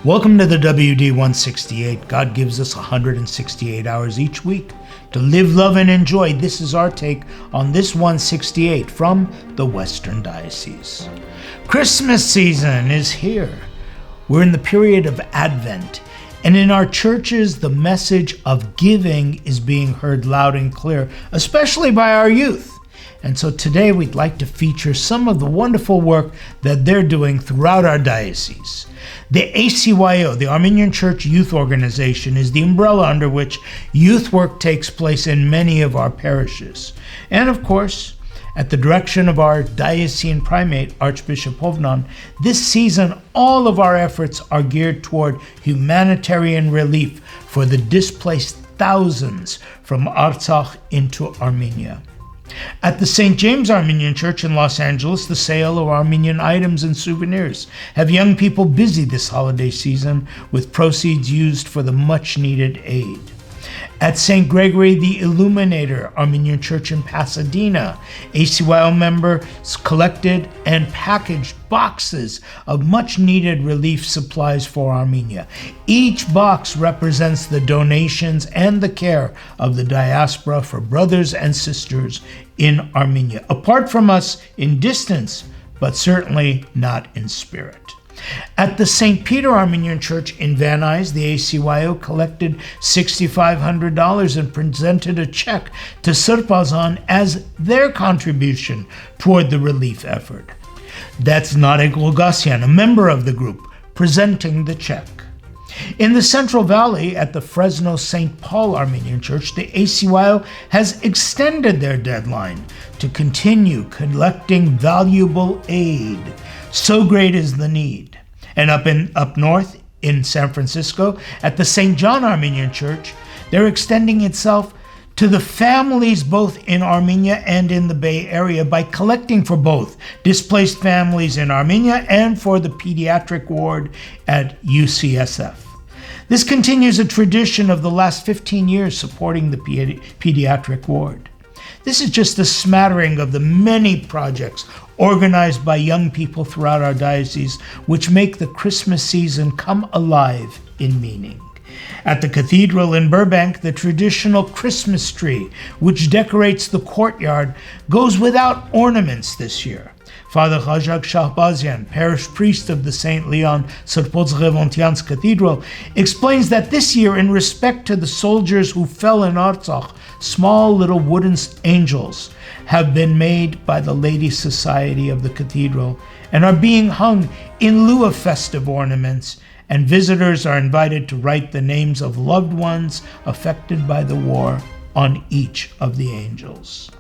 Welcome to the WD168. God gives us 168 hours each week to live, love, and enjoy. This is our take on this 168 from the Western Diocese. Christmas season is here. We're in the period of Advent, and in our churches, the message of giving is being heard loud and clear, especially by our youth. And so today we'd like to feature some of the wonderful work that they're doing throughout our diocese. The ACYO, the Armenian Church Youth Organization, is the umbrella under which youth work takes place in many of our parishes. And of course, at the direction of our diocesan primate, Archbishop Hovnan, this season all of our efforts are geared toward humanitarian relief for the displaced thousands from Artsakh into Armenia. At the St. James Armenian Church in Los Angeles, the sale of Armenian items and souvenirs have young people busy this holiday season with proceeds used for the much-needed aid. At St. Gregory the Illuminator Armenian Church in Pasadena, ACYO members collected and packaged boxes of much-needed relief supplies for Armenia. Each box represents the donations and the care of the diaspora for brothers and sisters in Armenia, apart from us in distance, but certainly not in spirit. At the St. Peter Armenian Church in Van Nuys, the ACYO collected $6,500 and presented a check to Sirpazan as their contribution toward the relief effort. That's Narek Logasyan, a member of the group, presenting the check. In the Central Valley at the Fresno St. Paul Armenian Church, the ACYO has extended their deadline to continue collecting valuable aid. So great is the need. And up north in San Francisco, at the St. John Armenian Church, they're extending itself to the families both in Armenia and in the Bay Area by collecting for both displaced families in Armenia and for the pediatric ward at UCSF. This continues a tradition of the last 15 years supporting the pediatric ward. This is just a smattering of the many projects organized by young people throughout our diocese, which make the Christmas season come alive in meaning. At the cathedral in Burbank, the traditional Christmas tree, which decorates the courtyard, goes without ornaments this year. Father Khajak Shahbazian, parish priest of the St. Leon Srpotz-Revontians Cathedral, explains that this year, in respect to the soldiers who fell in Artsakh, small little wooden angels have been made by the Ladies' Society of the cathedral and are being hung in lieu of festive ornaments, and visitors are invited to write the names of loved ones affected by the war on each of the angels.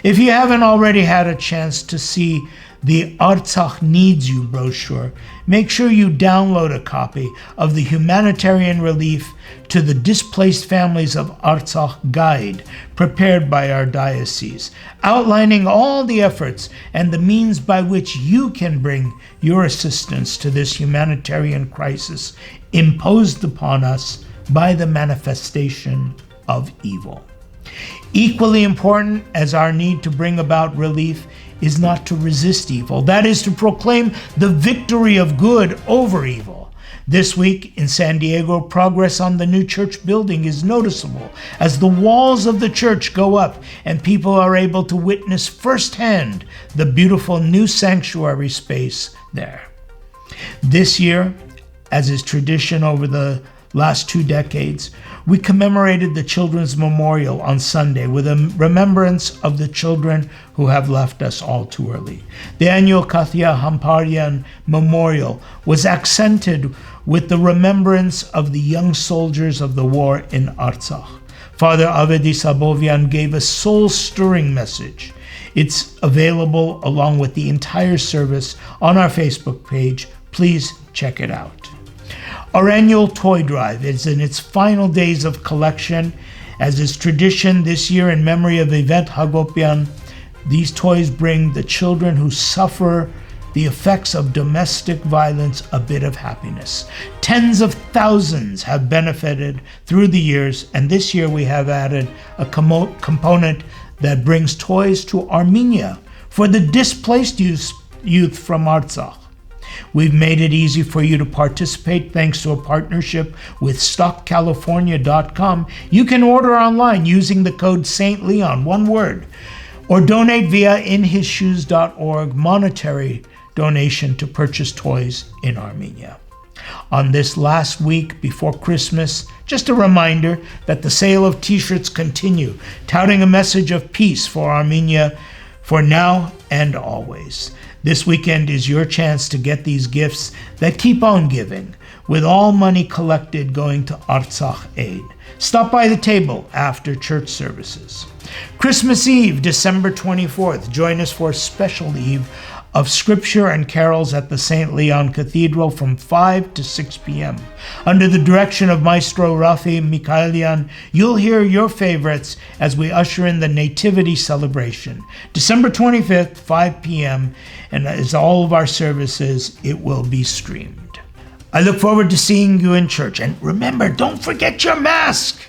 If you haven't already had a chance to see the Artsakh Needs You brochure, make sure you download a copy of the Humanitarian Relief to the Displaced Families of Artsakh guide prepared by our diocese, outlining all the efforts and the means by which you can bring your assistance to this humanitarian crisis imposed upon us by the manifestation of evil. Equally important as our need to bring about relief is not to resist evil, that is to proclaim the victory of good over evil. This week in San Diego, progress on the new church building is noticeable as the walls of the church go up and people are able to witness firsthand the beautiful new sanctuary space there. This year, as is tradition over the last 2 decades, we commemorated the Children's Memorial on Sunday with a remembrance of the children who have left us all too early. The annual Kathia Hamparian Memorial was accented with the remembrance of the young soldiers of the war in Artsakh. Father Avedi Sabovian gave a soul-stirring message. It's available along with the entire service on our Facebook page. Please check it out. Our annual toy drive is in its final days of collection. As is tradition this year in memory of Yvette Hagopian, these toys bring the children who suffer the effects of domestic violence a bit of happiness. Tens of thousands have benefited through the years, and this year we have added a component that brings toys to Armenia for the displaced youth from Artsakh. We've made it easy for you to participate thanks to a partnership with StockCalifornia.com. You can order online using the code St. Leon, one word, or donate via inhisshoes.org monetary donation to purchase toys in Armenia. On this last week before Christmas, just a reminder that the sale of t-shirts continue, touting a message of peace for Armenia for now and always. This weekend is your chance to get these gifts that keep on giving, with all money collected going to Artsakh Aid. Stop by the table after church services. Christmas Eve, December 24th, join us for a special eve of scripture and carols at the St. Leon Cathedral from 5 to 6 p.m. Under the direction of Maestro Rafi Mikhailian, you'll hear your favorites as we usher in the Nativity celebration. December 25th, 5 p.m., and as all of our services, it will be streamed. I look forward to seeing you in church. And remember, don't forget your mask.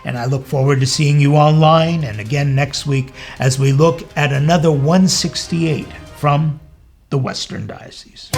And I look forward to seeing you online and again next week as we look at another 168 from the Western Diocese.